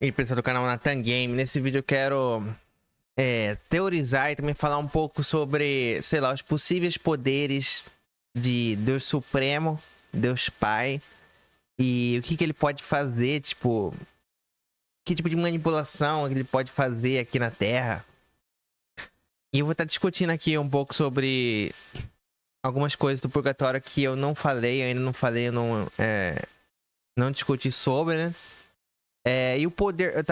E pessoal do canal Nathan Game, nesse vídeo eu quero teorizar e também falar um pouco sobre, sei lá, os possíveis poderes de Deus Supremo, Deus Pai, e o que ele pode fazer, tipo, que tipo de manipulação ele pode fazer aqui na Terra. E eu vou estar discutindo aqui um pouco sobre algumas coisas do purgatório que eu não falei, ainda não falei, eu não discuti sobre, né? E o poder, eu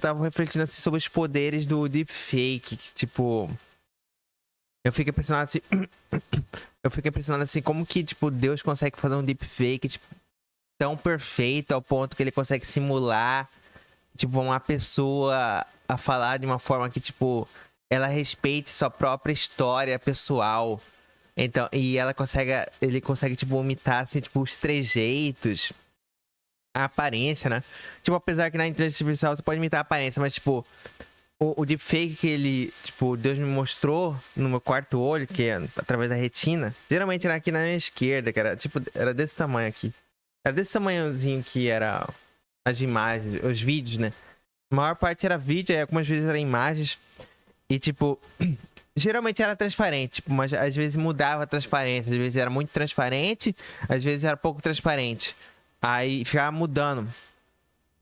tava refletindo assim sobre os poderes do deepfake, tipo, eu fico impressionado assim, como que, tipo, Deus consegue fazer um deepfake, tipo, tão perfeito ao ponto que ele consegue simular, tipo, uma pessoa a falar de uma forma que, tipo, ela respeite sua própria história pessoal. Então, e ele consegue, tipo, imitar, assim, tipo, os trejeitos, a aparência, né? Tipo, apesar que na inteligência artificial você pode imitar a aparência, mas, tipo, o deepfake que ele, tipo, Deus me mostrou no meu quarto olho, que é através da retina, geralmente era aqui na minha esquerda, que era, tipo, era desse tamanho aqui. Era desse tamanhozinho que era as imagens, os vídeos, né? A maior parte era vídeo, aí algumas vezes eram imagens. E, tipo, geralmente era transparente, tipo, mas às vezes mudava a transparência. Às vezes era muito transparente, às vezes era pouco transparente. Aí ficava mudando.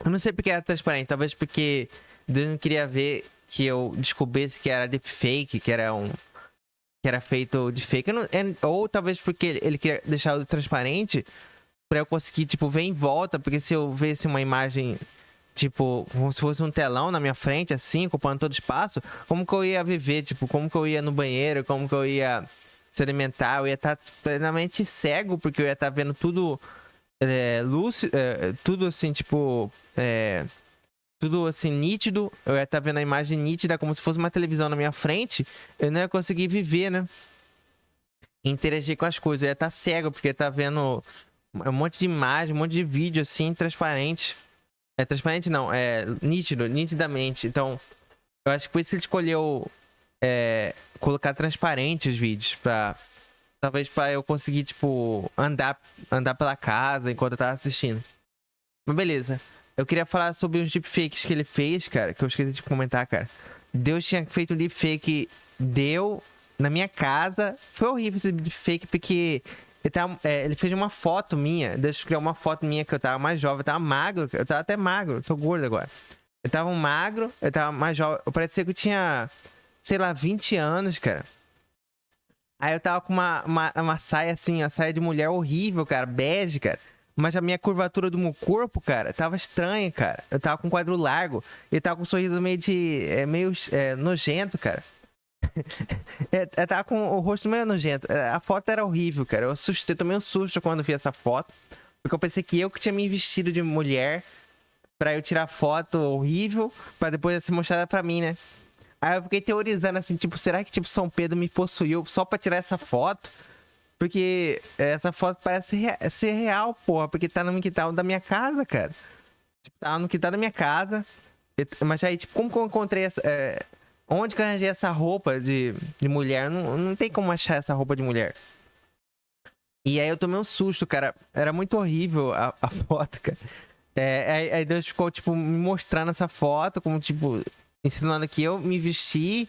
Eu não sei porque era transparente, talvez porque Deus não queria ver que eu descobrisse que era deepfake, que era feito de fake. Ou talvez porque ele queria deixar o transparente pra eu conseguir, tipo, ver em volta, porque se eu visse uma imagem, tipo, como se fosse um telão na minha frente, assim, ocupando todo o espaço, como que eu ia viver? Tipo, como que eu ia no banheiro? Como que eu ia se alimentar? Eu ia estar plenamente cego, porque eu ia estar vendo tudo lúcido, tudo assim, tipo, tudo assim, nítido. Eu ia estar vendo a imagem nítida, como se fosse uma televisão na minha frente. Eu não ia conseguir viver, né? Interagir com as coisas. Eu ia estar cego, porque eu ia estar vendo um monte de imagem, um monte de vídeo, assim, transparente. Transparente não, nítido, nitidamente. Então, eu acho que por isso que ele escolheu colocar transparente os vídeos, talvez pra eu conseguir, tipo, andar pela casa enquanto eu tava assistindo. Mas beleza. Eu queria falar sobre os deepfakes que ele fez, cara, que eu esqueci de comentar, cara. Deus tinha feito um deepfake, deu na minha casa. Foi horrível esse deepfake, porque ele fez uma foto minha. Deus criou uma foto minha que eu tava mais jovem, eu tava magro, eu tava até magro, eu tô gordo agora. Eu tava magro, eu tava mais jovem, eu parecia que eu tinha, sei lá, 20 anos, cara. Aí eu tava com uma saia assim, a saia de mulher horrível, cara, bege, cara. Mas a minha curvatura do meu corpo, cara, tava estranha, cara. Eu tava com um quadro largo. E tava com um sorriso meio nojento, cara. Eu tava com o rosto meio nojento. A foto era horrível, cara. Eu tomei um susto quando vi essa foto. Porque eu pensei que eu que tinha me vestido de mulher pra eu tirar foto horrível, pra depois ser mostrada pra mim, né? Aí eu fiquei teorizando assim, tipo, será que tipo São Pedro me possuiu só pra tirar essa foto? Porque essa foto parece ser real, porra, porque tá no quintal da minha casa, cara. Tipo, tá no quintal da minha casa. Mas aí, tipo, como que eu encontrei essa. Onde que eu arranjei essa roupa de mulher? Não tem como achar essa roupa de mulher. E aí eu tomei um susto, cara. Era muito horrível a foto, cara. Aí Deus ficou, tipo, me mostrando essa foto, como, tipo, ensinando que eu me vesti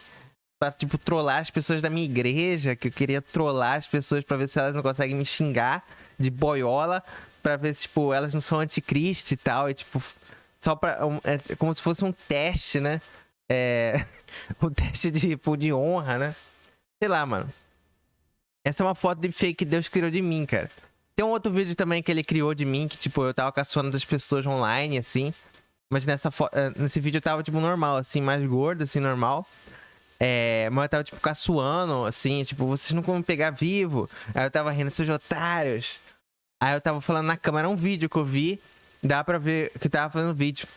pra, tipo, trollar as pessoas da minha igreja, que eu queria trollar as pessoas pra ver se elas não conseguem me xingar de boiola, pra ver se, tipo, elas não são anticristo e tal, e, tipo, só pra... É como se fosse um teste, né? Um teste de, tipo, de honra, né? Sei lá, mano. Essa é uma foto de fake que Deus criou de mim, cara. Tem um outro vídeo também que ele criou de mim, que, tipo, eu tava caçoando das pessoas online, assim. Mas nesse vídeo eu tava, tipo, normal, assim, mais gordo, assim, normal. Mas eu tava, tipo, caçoando, assim, tipo, vocês não vão me pegar vivo. Aí eu tava rindo, seus otários. Aí eu tava falando na câmera, um vídeo que eu vi, dá pra ver que eu tava fazendo vídeo.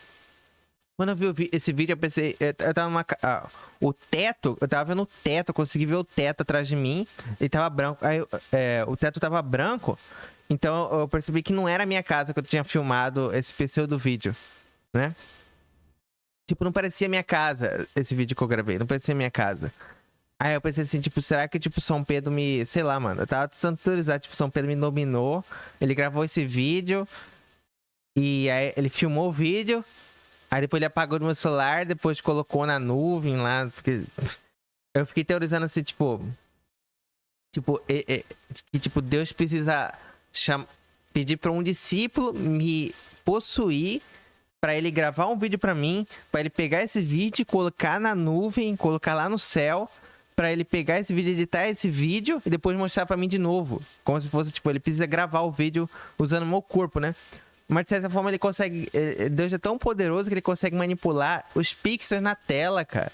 Quando eu vi esse vídeo, eu pensei, eu tava o teto, eu tava vendo o teto, eu consegui ver o teto atrás de mim, ele tava branco. Aí o teto tava branco, então eu percebi que não era a minha casa que eu tinha filmado esse PC do vídeo, né? Tipo, não parecia minha casa, esse vídeo que eu gravei, não parecia minha casa. Aí eu pensei assim, tipo, será que, tipo, São Pedro me... Sei lá, mano, eu tava tentando teorizar, tipo, São Pedro me dominou, ele gravou esse vídeo, e aí ele filmou o vídeo, Aí depois ele apagou do meu celular, depois colocou na nuvem lá. Eu fiquei teorizando assim, tipo. Que tipo, Deus precisa pedir pra um discípulo me possuir pra ele gravar um vídeo pra mim, pra ele pegar esse vídeo, colocar na nuvem, colocar lá no céu, pra ele pegar esse vídeo, editar esse vídeo e depois mostrar pra mim de novo. Como se fosse, tipo, ele precisa gravar o vídeo usando o meu corpo, né? Mas de certa forma ele consegue... Deus é tão poderoso que ele consegue manipular os pixels na tela, cara.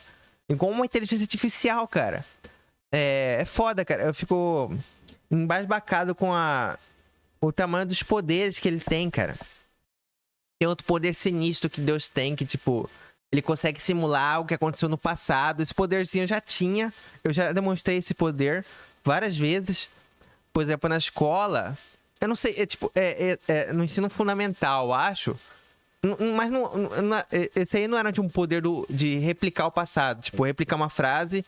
Igual uma inteligência artificial, cara. É foda, cara. Eu fico embasbacado com o tamanho dos poderes que ele tem, cara. Tem outro poder sinistro que Deus tem, que, tipo, ele consegue simular o que aconteceu no passado. Esse poderzinho eu já tinha. Eu já demonstrei esse poder várias vezes. Por exemplo, na escola. Eu não sei, no ensino fundamental, acho. Mas esse aí não era de um poder de replicar o passado. Tipo, replicar uma frase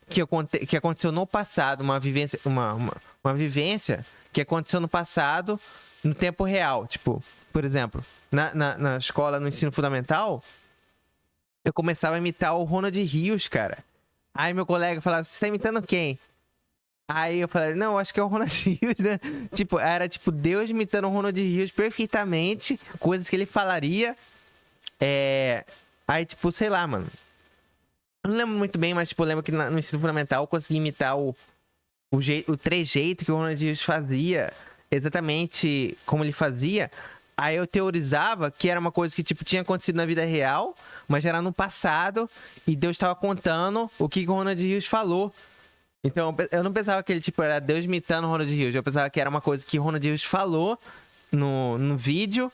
que aconteceu no passado. Uma vivência, uma vivência que aconteceu no passado, no tempo real. Tipo, por exemplo, na escola, no ensino fundamental, eu começava a imitar o Ronald Rios, cara. Aí meu colega falava, você tá imitando quem? Aí eu falei, não, acho que é o Ronald Rios, né? Tipo, era tipo Deus imitando o Ronald Rios perfeitamente, coisas que ele falaria. Aí, tipo, sei lá, mano. Eu não lembro muito bem, mas, tipo, eu lembro que no ensino fundamental eu consegui imitar o trejeito que o Ronald Rios fazia, exatamente como ele fazia. Aí eu teorizava que era uma coisa que, tipo, tinha acontecido na vida real, mas era no passado, e Deus estava contando o que o Ronald Rios falou. Então, eu não pensava que ele, tipo, era Deus imitando o Ronald Rios. Eu pensava que era uma coisa que o Ronald Rios falou no vídeo,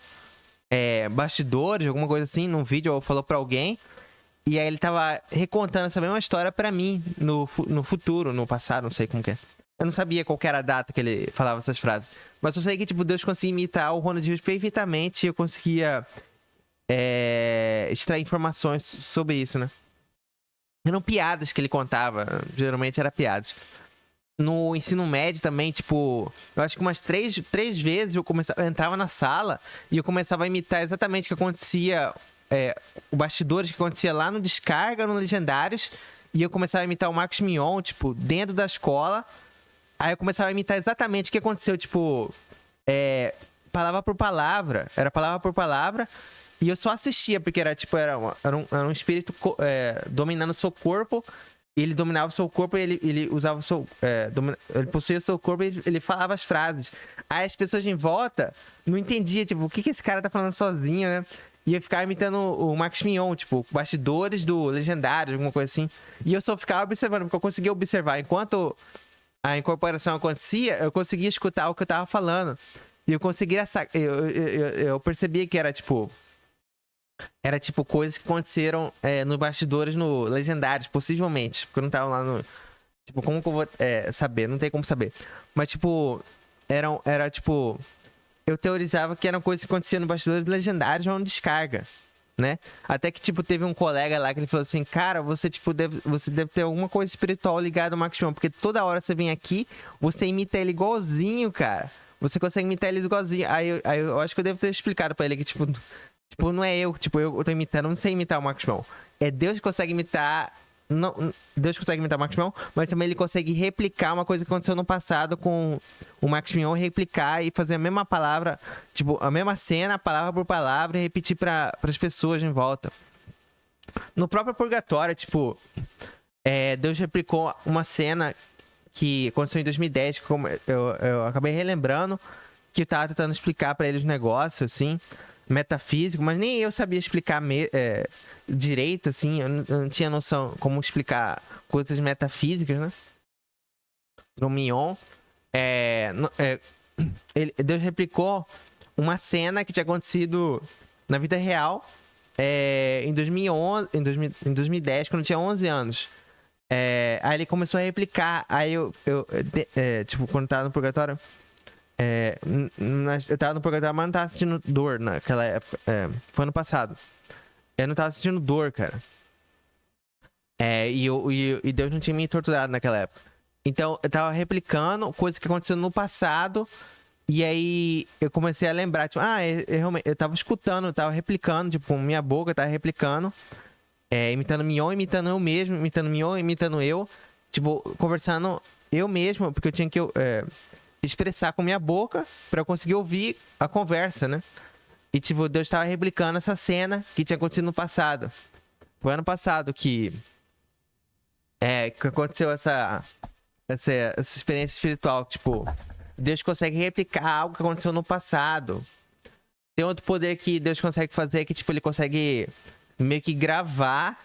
bastidores, alguma coisa assim, num vídeo, ou falou pra alguém. E aí ele tava recontando essa mesma história pra mim, no futuro, no passado, não sei como que é. Eu não sabia qual que era a data que ele falava essas frases. Mas eu sei que, tipo, Deus conseguia imitar o Ronald Rios perfeitamente e eu conseguia extrair informações sobre isso, né? Eram piadas que ele contava. Geralmente eram piadas. No ensino médio também, tipo... Eu acho que umas três vezes eu entrava na sala e eu começava a imitar exatamente o que acontecia... o bastidores que acontecia lá no Descarga, no Legendários. E eu começava a imitar o Marcos Mion, tipo, dentro da escola. Aí eu começava a imitar exatamente o que aconteceu, tipo... palavra por palavra. Era palavra por palavra... E eu só assistia, porque era um espírito dominando o seu corpo. Ele dominava o seu corpo e ele usava o seu... ele possuía o seu corpo e ele falava as frases. Aí as pessoas em volta não entendiam, tipo, o que esse cara tá falando sozinho, né? E eu ficava imitando o Marcos Mion, tipo, bastidores do Legendário, alguma coisa assim. E eu só ficava observando, porque eu conseguia observar. Enquanto a incorporação acontecia, eu conseguia escutar o que eu tava falando. E eu conseguia... Eu percebia que era, tipo... Era tipo coisas que aconteceram nos bastidores no Legendários, possivelmente. Porque eu não tava lá no. Tipo, como que eu vou saber? Não tem como saber. Mas, tipo, era tipo. Eu teorizava que eram coisas que aconteciam no bastidores Legendários ou no Descarga, né? Até que, tipo, teve um colega lá que ele falou assim: cara, você deve ter alguma coisa espiritual ligada ao Marcos Mion, porque toda hora você vem aqui, você imita ele igualzinho, cara. Você consegue imitar ele igualzinho. Aí eu acho que eu devo ter explicado pra ele que, tipo, não é eu. Tipo, eu tô imitando, eu não sei imitar o Marcos Mion. É Deus que consegue imitar. Não, Deus consegue imitar o Marcos Mion, mas também ele consegue replicar uma coisa que aconteceu no passado com o Marcos Mion, replicar e fazer a mesma palavra, tipo, a mesma cena, palavra por palavra, e repetir para as pessoas em volta. No próprio Purgatório, tipo, Deus replicou uma cena que aconteceu em 2010, que eu acabei relembrando, que eu tava tentando explicar para eles negócios, assim, metafísico, mas nem eu sabia explicar direito, assim, eu não tinha noção como explicar coisas metafísicas, né? No Mion, Deus replicou uma cena que tinha acontecido na vida real em 2011, em 2010, quando eu tinha 11 anos. Aí ele começou a replicar, aí tipo, quando eu tava no Purgatório, eu tava no Purgatório, mas não tava sentindo dor naquela época. Foi ano passado. Eu não tava sentindo dor, cara. E Deus não tinha me torturado naquela época. Então, eu tava replicando coisas que aconteceram no passado E aí eu comecei a lembrar, tipo, eu tava escutando, eu tava replicando, tipo, com minha boca, eu tava replicando, imitando Mion, imitando eu mesmo, imitando Mion, imitando eu, tipo, conversando eu mesmo, porque eu tinha que expressar com minha boca pra eu conseguir ouvir a conversa, né? E, tipo, Deus tava replicando essa cena que tinha acontecido no passado. Foi ano passado que aconteceu essa experiência espiritual. Tipo, Deus consegue replicar algo que aconteceu no passado. Tem outro poder que Deus consegue fazer que, tipo, ele consegue meio que gravar.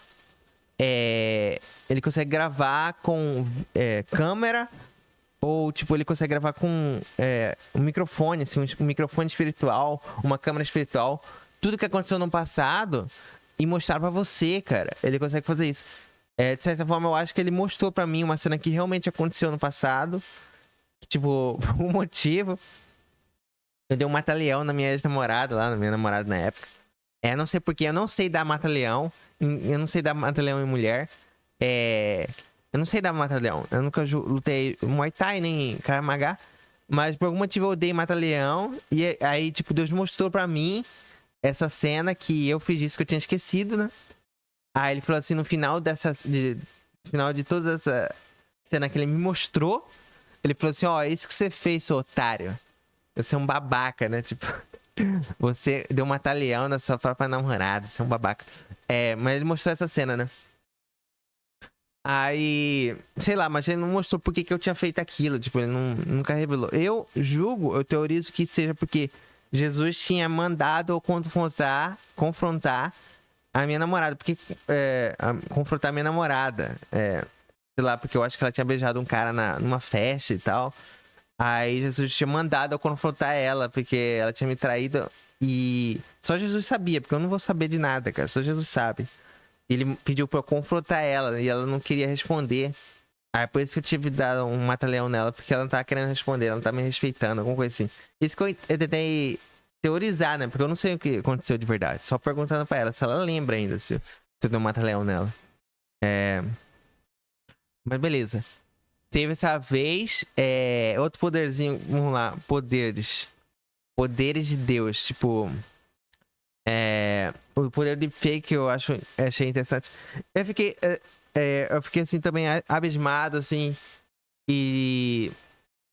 Ele consegue gravar com câmera. Ou, tipo, ele consegue gravar com um microfone, assim, um microfone espiritual, uma câmera espiritual. Tudo que aconteceu no passado e mostrar pra você, cara. Ele consegue fazer isso. De certa forma, eu acho que ele mostrou pra mim uma cena que realmente aconteceu no passado. Que, tipo, por um motivo, eu dei um mata-leão na minha ex-namorada lá, na minha namorada na época. Não sei porquê, eu não sei dar mata-leão. Eu não sei dar mata-leão em mulher. Eu não sei dar mata-leão. Eu nunca lutei Muay Thai nem Krav Maga. Mas por algum motivo eu dei mata-leão. E aí, tipo, Deus mostrou pra mim essa cena que eu fiz isso que eu tinha esquecido, né? Aí ele falou assim, no final no final de toda essa cena que ele me mostrou, ele falou assim, ó, isso que você fez, seu otário. Você é um babaca, né? Tipo, você deu um mata-leão na sua própria namorada, você é um babaca. Mas ele mostrou essa cena, né? Aí, sei lá, mas ele não mostrou por que eu tinha feito aquilo. Tipo, ele nunca revelou. Eu teorizo que seja porque Jesus tinha mandado eu confrontar a minha namorada. Porque, confrontar a minha namorada. Sei lá, porque eu acho que ela tinha beijado um cara numa festa e tal. Aí Jesus tinha mandado eu confrontar ela, porque ela tinha me traído. E só Jesus sabia, porque eu não vou saber de nada, cara. Só Jesus sabe. Ele pediu pra eu confrontar ela e ela não queria responder. Aí por isso que eu tive dado um mata-leão nela, porque ela não tava querendo responder, ela não tava me respeitando, alguma coisa assim. Isso que eu tentei teorizar, né? Porque eu não sei o que aconteceu de verdade. Só perguntando pra ela se ela lembra ainda se eu dei um mata-leão nela. Mas beleza. Teve essa vez. Outro poderzinho. Vamos lá. Poderes. Poderes de Deus. Tipo. O poder de fake eu achei interessante. Eu fiquei assim também abismado, assim. E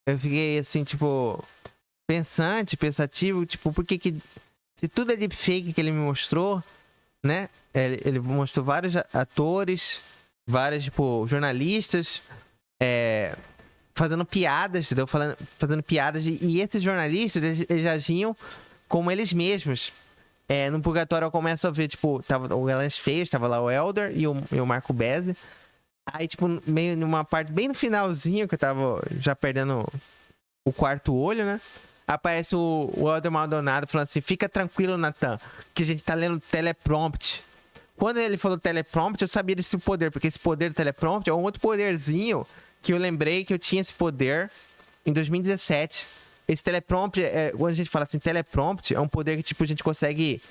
eu fiquei assim, tipo, pensativo, tipo, por que se tudo é deepfake que ele me mostrou, né? Ele mostrou vários atores, vários, tipo, jornalistas, fazendo piadas, entendeu? Fazendo piadas. E esses jornalistas, eles agiam como eles mesmos. No Purgatório eu começo a ver, tipo, tava o Galãs Feios, tava lá o Elder e o Marco Bezzi. Aí, tipo, meio numa parte bem no finalzinho, que eu tava já perdendo o quarto olho, né? Aparece o Elder Maldonado falando assim, fica tranquilo, Nathan, que a gente tá lendo teleprompt. Quando ele falou teleprompt, eu sabia desse poder, porque esse poder do teleprompt é um outro poderzinho que eu lembrei que eu tinha esse poder em 2017. Esse teleprompt, quando a gente fala assim, teleprompt, é um poder que, tipo, a gente consegue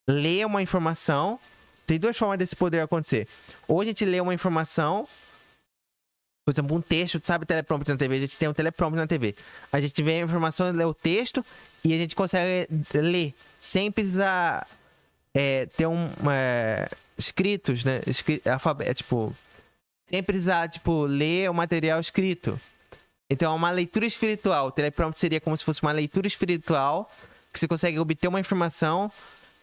ler uma informação. Tem duas formas desse poder acontecer. Ou a gente lê uma informação, por exemplo, um texto, sabe teleprompter na TV? A gente tem um teleprompter na TV. A gente vê a informação, lê o texto e a gente consegue ler sem precisar ter escritos, né? Tipo, sem precisar, tipo, ler o material escrito. Então é uma leitura espiritual. O teleprompter seria como se fosse uma leitura espiritual que você consegue obter uma informação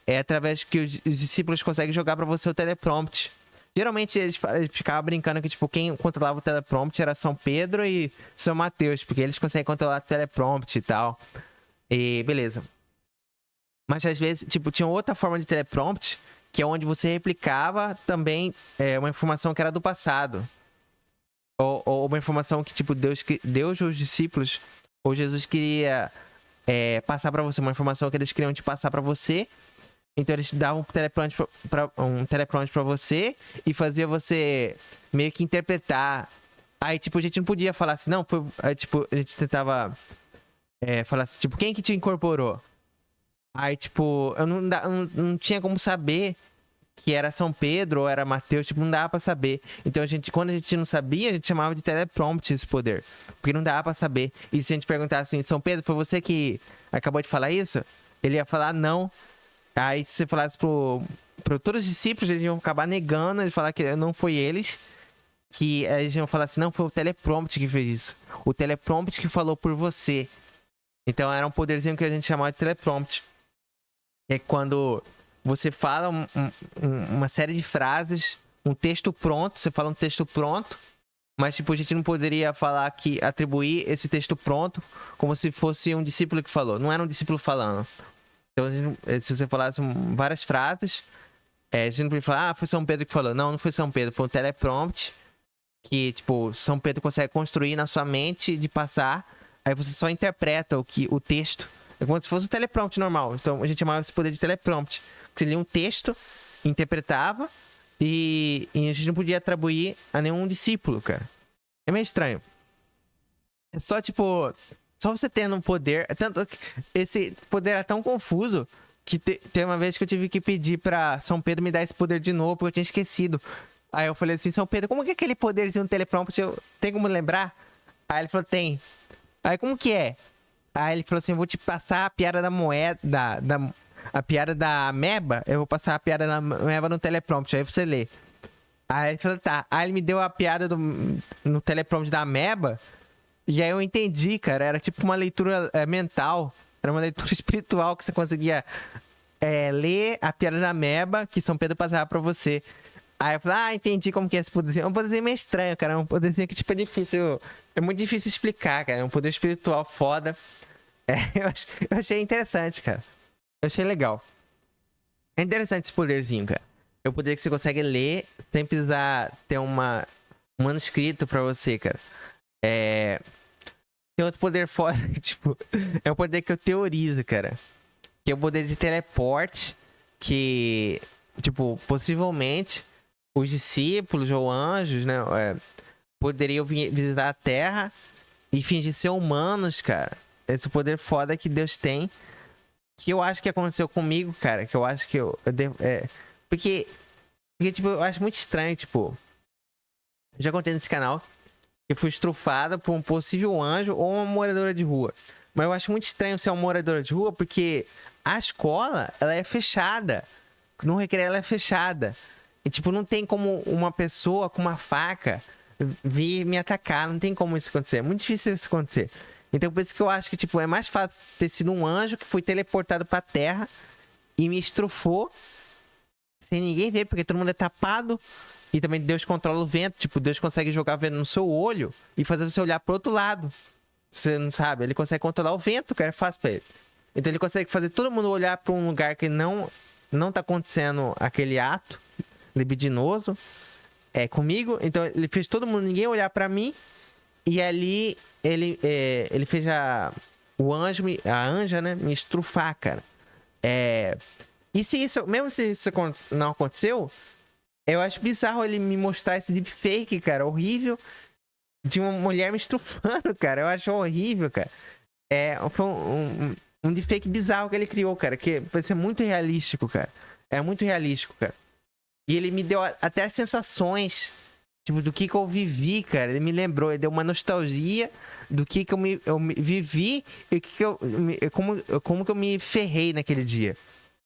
através que os discípulos conseguem jogar pra você o teleprompter. Geralmente eles ficavam brincando que, tipo, quem controlava o teleprompter era São Pedro e São Mateus, porque eles conseguem controlar o teleprompter e tal. E beleza. Mas às vezes, tipo, tinha outra forma de teleprompter, que é onde você replicava também uma informação que era do passado. Ou uma informação que, tipo, Deus os discípulos, ou Jesus queria passar pra você, uma informação que eles queriam te passar pra você. Então eles davam um teleprompter pra você e fazia você meio que interpretar. Aí, tipo, a gente não podia falar assim, não, aí, tipo, a gente tentava falar assim, tipo, quem que te incorporou? Aí, tipo, eu não tinha como saber que era São Pedro ou era Mateus, tipo, não dava pra saber. Então quando a gente não sabia, a gente chamava de teleprompter esse poder. Porque não dava pra saber. E se a gente perguntasse assim, São Pedro, foi você que acabou de falar isso? Ele ia falar não. Aí se você falasse pro todos os discípulos, eles iam acabar negando, eles falar que não foi eles. Que eles iam falar assim, não, foi o teleprompter que fez isso. O teleprompter que falou por você. Então era um poderzinho que a gente chamava de teleprompter. É quando você fala uma série de frases, um texto pronto, você fala um texto pronto, mas tipo, a gente não poderia falar que atribuir esse texto pronto como se fosse um discípulo que falou. Não era um discípulo falando. Então, se você falasse várias frases, a gente não podia falar, foi São Pedro que falou. Não, não foi São Pedro, foi um teleprompter que, tipo, São Pedro consegue construir na sua mente de passar, aí você só interpreta o texto. É como se fosse um teleprompter normal. Então, a gente chamava esse poder de teleprompter. Você lia um texto, interpretava, e a gente não podia atribuir a nenhum discípulo, cara. É meio estranho. É só, tipo... Só você tendo um poder... Tanto esse poder é tão confuso que tem uma vez que eu tive que pedir pra São Pedro me dar esse poder de novo, porque eu tinha esquecido. Aí eu falei assim, São Pedro, como que é aquele poderzinho do teleprompter? Tem como lembrar? Aí ele falou, tem. Aí, como que é? Aí ele falou assim, eu vou te passar a piada da moeda... a piada da ameba, eu vou passar a piada da ameba no teleprompter, aí você lê. Aí ele falou, tá. Aí ele me deu a piada no teleprompter da ameba, e aí eu entendi, cara. Era tipo uma leitura mental, era uma leitura espiritual que você conseguia ler a piada da ameba que São Pedro passava pra você. Aí eu falei, entendi como que é esse poderzinho. É um poderzinho meio estranho, cara. É um poderzinho que, tipo, é difícil. É muito difícil explicar, cara. É um poder espiritual foda. Eu achei interessante, cara. Eu achei legal. É interessante esse poderzinho, cara. É o poder que você consegue ler sem precisar ter um manuscrito pra você, cara. Tem outro poder foda, tipo... É um poder que eu teorizo, cara. Que é o poder de teleporte. Que, tipo, possivelmente... Os discípulos ou anjos, né? Poderiam visitar a Terra e fingir ser humanos, cara. Esse poder foda que Deus tem. Que eu acho que aconteceu comigo, cara. Que eu acho que porque, tipo, eu acho muito estranho, tipo... Eu já contei nesse canal que eu fui estrufada por um possível anjo ou uma moradora de rua. Mas eu acho muito estranho ser uma moradora de rua porque a escola, ela é fechada. No recreio, ela é fechada. E, tipo, não tem como uma pessoa com uma faca vir me atacar. Não tem como isso acontecer. É muito difícil isso acontecer. Então, por isso que eu acho que, tipo, é mais fácil ter sido um anjo que foi teleportado pra Terra e me estrufou sem ninguém ver, porque todo mundo é tapado. E também Deus controla o vento. Tipo, Deus consegue jogar vento no seu olho e fazer você olhar pro outro lado. Você não sabe? Ele consegue controlar o vento, cara. É fácil pra ele. Então, ele consegue fazer todo mundo olhar pra um lugar que não tá acontecendo aquele ato libidinoso comigo. Então ele fez todo mundo, ninguém olhar pra mim, e ali ele fez o anjo, a anja, né, me estrufar, cara. E se isso, mesmo se isso não aconteceu, eu acho bizarro ele me mostrar esse deepfake, cara, horrível, de uma mulher me estrufando, cara. Eu acho horrível, cara. Foi um deepfake bizarro que ele criou, cara, que vai ser muito realístico, cara. É muito realístico, cara. E ele me deu até as sensações, tipo, do que eu vivi, cara. Ele me lembrou, ele deu uma nostalgia do que eu vivi e como que eu me ferrei naquele dia.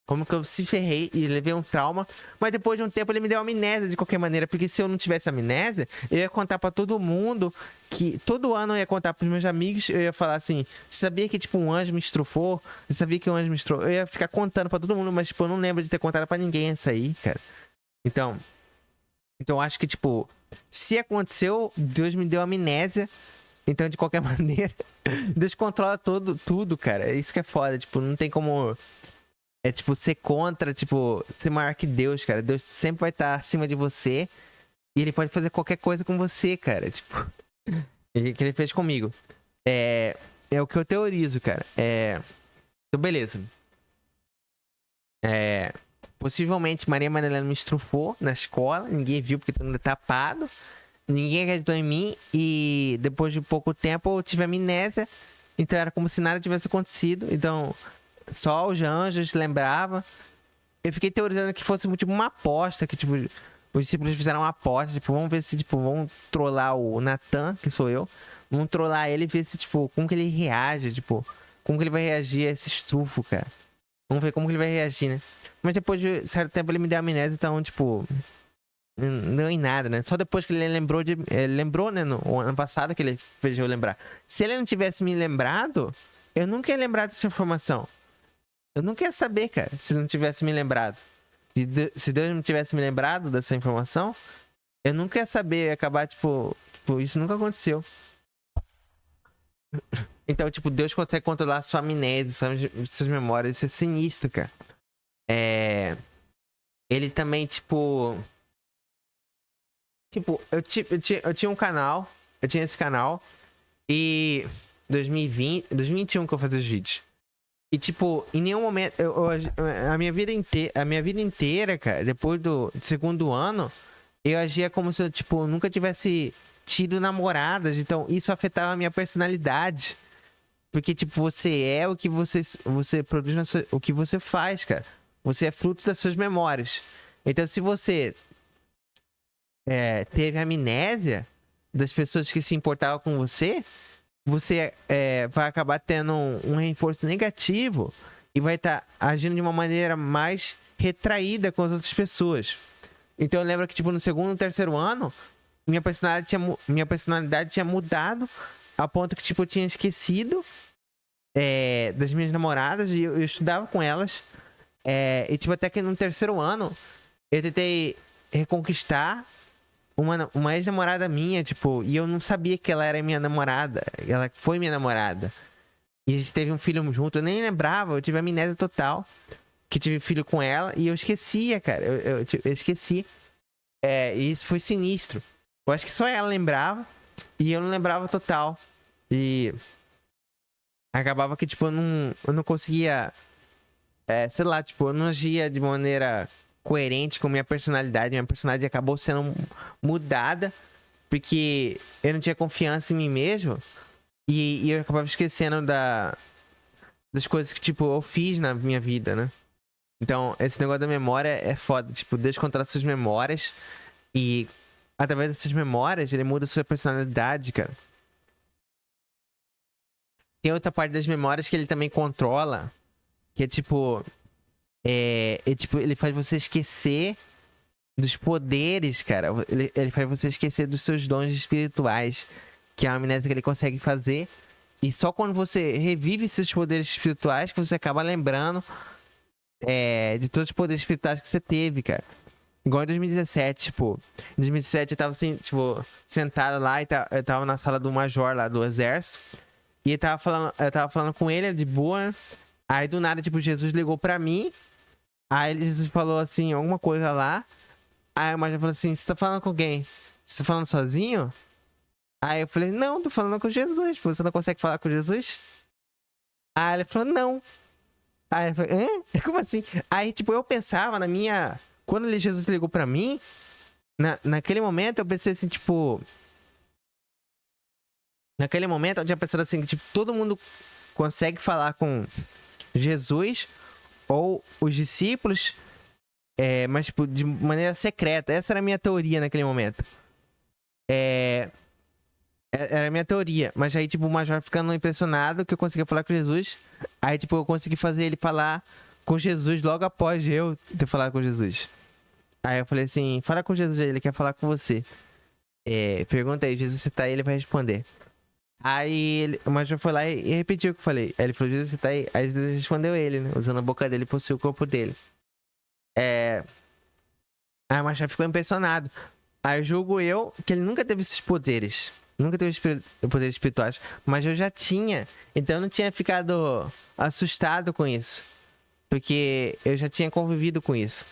Como que eu se ferrei e levei um trauma. Mas depois de um tempo ele me deu amnésia de qualquer maneira. Porque se eu não tivesse amnésia, eu ia contar pra todo mundo. Que todo ano eu ia contar pros meus amigos. Eu ia falar assim, sabia que tipo um anjo me estrufou? Você sabia que um anjo me estrufou? Eu ia ficar contando pra todo mundo. Mas tipo, eu não lembro de ter contado pra ninguém essa aí, cara. Então eu acho que, tipo, se aconteceu, Deus me deu amnésia. Então, de qualquer maneira, Deus controla tudo, cara. É isso que é foda. Tipo, não tem como... tipo, ser contra, tipo, ser maior que Deus, cara. Deus sempre vai estar acima de você. E ele pode fazer qualquer coisa com você, cara. Tipo, que ele fez comigo. É o que eu teorizo, cara. Então, beleza. Possivelmente Maria Madalena me estrufou na escola. Ninguém viu porque todo mundo é tapado. Ninguém acreditou em mim. E depois de pouco tempo eu tive amnésia. Então era como se nada tivesse acontecido. Então só os anjos lembravam. eu fiquei teorizando que fosse, tipo, uma aposta, que, tipo, os discípulos fizeram uma aposta, tipo, vamos ver se, tipo, vamos trollar o Natan, que sou eu, vamos trollar ele e ver se, tipo, como que ele reage, tipo, como que ele vai reagir a esse estufo, cara. Vamos ver como que ele vai reagir, né? Mas depois de certo tempo ele me deu amnésia, então, tipo, não deu em nada, né? Só depois que ele lembrou de. Ele lembrou, né? No ano passado que ele fez eu lembrar. Se ele não tivesse me lembrado, eu nunca ia lembrar dessa informação. Eu nunca ia saber, cara, se ele não tivesse me lembrado. Se Deus não tivesse me lembrado dessa informação, eu nunca ia saber, ia acabar, tipo, isso nunca aconteceu. Então, tipo, Deus consegue controlar sua amnésia, suas memórias, isso é sinistro, cara. Ele também, tipo, eu tinha um canal, eu tinha esse canal, e 2021 que eu fazia os vídeos. E, tipo, em nenhum momento, a minha vida inteira, cara, depois do segundo ano, eu agia como se eu, tipo, nunca tivesse tido namoradas. Então, isso afetava a minha personalidade. Porque, tipo, você é o que você produz, o que você faz, cara. Você é fruto das suas memórias. Então, se você teve amnésia das pessoas que se importavam com você, você vai acabar tendo um reforço negativo e vai estar agindo de uma maneira mais retraída com as outras pessoas. Então eu lembro que, tipo, no segundo e terceiro ano, minha personalidade tinha mudado a ponto que, tipo, eu tinha esquecido das minhas namoradas e eu estudava com elas. E, tipo, até que no terceiro ano, eu tentei reconquistar uma ex-namorada minha, tipo, e eu não sabia que ela era minha namorada. Ela foi minha namorada. E a gente teve um filho junto, eu nem lembrava, eu tive amnésia total. Que tive filho com ela e eu esquecia, cara. Eu esqueci. E isso foi sinistro. Eu acho que só ela lembrava e eu não lembrava total. E acabava que, tipo, eu não conseguia. Sei lá, tipo, eu não agia de maneira coerente com minha personalidade. Minha personalidade acabou sendo mudada porque eu não tinha confiança em mim mesmo. E eu acabava esquecendo das coisas que, tipo, eu fiz na minha vida, né? Então, esse negócio da memória é foda. Tipo, Deus controla suas memórias. E através dessas memórias, ele muda sua personalidade, cara. Tem outra parte das memórias que ele também controla. Que é tipo. Tipo, ele faz você esquecer dos poderes, cara. Ele faz você esquecer dos seus dons espirituais. Que é uma amnésia que ele consegue fazer. E só quando você revive seus poderes espirituais que você acaba lembrando de todos os poderes espirituais que você teve, cara. Igual em 2017, tipo. Em 2017 eu tava assim, tipo, sentado lá e eu tava na sala do major lá do exército. E eu tava falando com ele, de boa, né? Aí do nada, tipo, Jesus ligou pra mim. Aí Jesus falou assim, alguma coisa lá. Aí o major falou assim: você tá falando com quem? Você tá falando sozinho? Aí eu falei: não, tô falando com Jesus. Você não consegue falar com Jesus? Aí ele falou: não. Aí eu falei: hã? Como assim? Aí, tipo, eu pensava na minha. Quando Jesus ligou pra mim, naquele momento eu pensei assim, tipo. Naquele momento eu tinha pensado assim, que tipo, todo mundo consegue falar com Jesus ou os discípulos, mas tipo, de maneira secreta. Essa era a minha teoria naquele momento. Era a minha teoria. Mas aí, tipo, o Major ficando impressionado que eu conseguia falar com Jesus. Aí, tipo, eu consegui fazer ele falar com Jesus logo após eu ter falado com Jesus. Aí eu falei assim, fala com Jesus aí, ele quer falar com você. Pergunta aí, Jesus, você tá aí, ele vai responder. Aí o Major foi lá e repetiu o que eu falei. Aí ele falou, Jesus, você tá aí? Aí Jesus respondeu ele, né? Usando a boca dele, possuiu o corpo dele. Aí o Major ficou impressionado. Aí julgo eu que ele nunca teve esses poderes. Nunca teve poderes espirituais. Mas eu já tinha. Então eu não tinha ficado assustado com isso. Porque eu já tinha convivido com isso.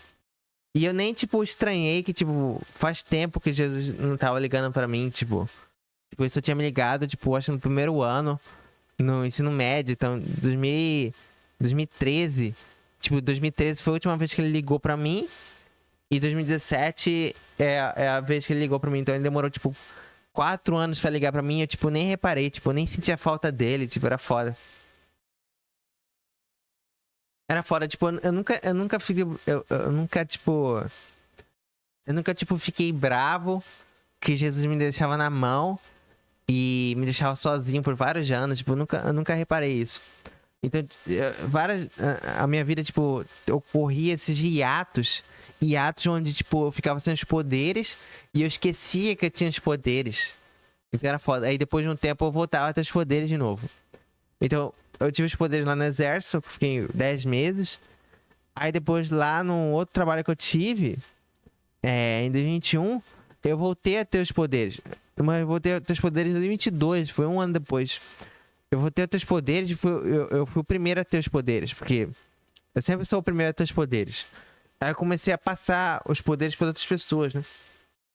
E eu nem, tipo, estranhei que, tipo, faz tempo que Jesus não tava ligando pra mim, tipo. Tipo, isso eu tinha me ligado, tipo, acho no primeiro ano, no ensino médio. Então, 2013. Tipo, 2013 foi a última vez que ele ligou pra mim. E 2017 é a vez que ele ligou pra mim. Então, ele demorou, tipo, 4 anos pra ligar pra mim. Eu, tipo, nem reparei. Tipo, eu nem sentia falta dele. Tipo, era foda. Era foda, tipo, eu nunca fiquei. Eu nunca, tipo. Eu nunca, tipo, fiquei bravo que Jesus me deixava na mão e me deixava sozinho por vários anos. Tipo, eu nunca reparei isso. Então, a minha vida, tipo, ocorria esses hiatos onde, tipo, eu ficava sem os poderes e eu esquecia que eu tinha os poderes. Então era foda. Aí depois de um tempo eu voltava a ter os poderes de novo. Então, eu tive os poderes lá no exército, fiquei 10 meses. Aí depois lá no outro trabalho que eu tive, em 2021, eu voltei a ter os poderes. Mas eu voltei a ter os poderes em 2022, foi um ano depois. Eu voltei a ter os poderes e eu fui o primeiro a ter os poderes, porque eu sempre sou o primeiro a ter os poderes. Aí eu comecei a passar os poderes para outras pessoas, né?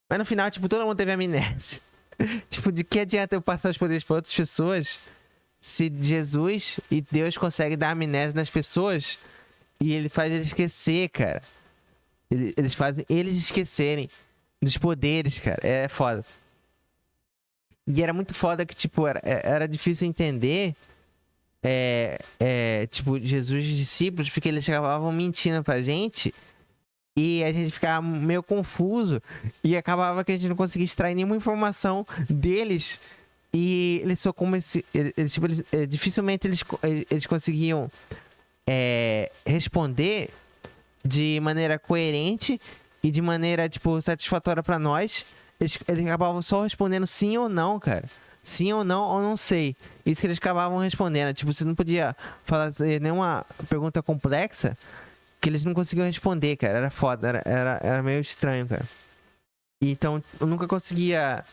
Mas no final, tipo, todo mundo teve amnésia. Tipo, de que adianta eu passar os poderes para outras pessoas se Jesus e Deus conseguem dar amnésia nas pessoas e ele faz eles esquecer, cara. Eles fazem eles esquecerem dos poderes, cara. É foda. E era muito foda que, tipo, era difícil entender, tipo, Jesus e os discípulos, porque eles acabavam mentindo pra gente e a gente ficava meio confuso e acabava que a gente não conseguia extrair nenhuma informação deles e eles só tipo, dificilmente eles conseguiam responder de maneira coerente e de maneira, tipo, satisfatória pra nós. Eles acabavam só respondendo sim ou não, cara. Sim ou não sei. Isso que eles acabavam respondendo. Tipo, você não podia fazer nenhuma pergunta complexa que eles não conseguiam responder, cara. Era foda, era meio estranho, cara. Então, eu nunca conseguia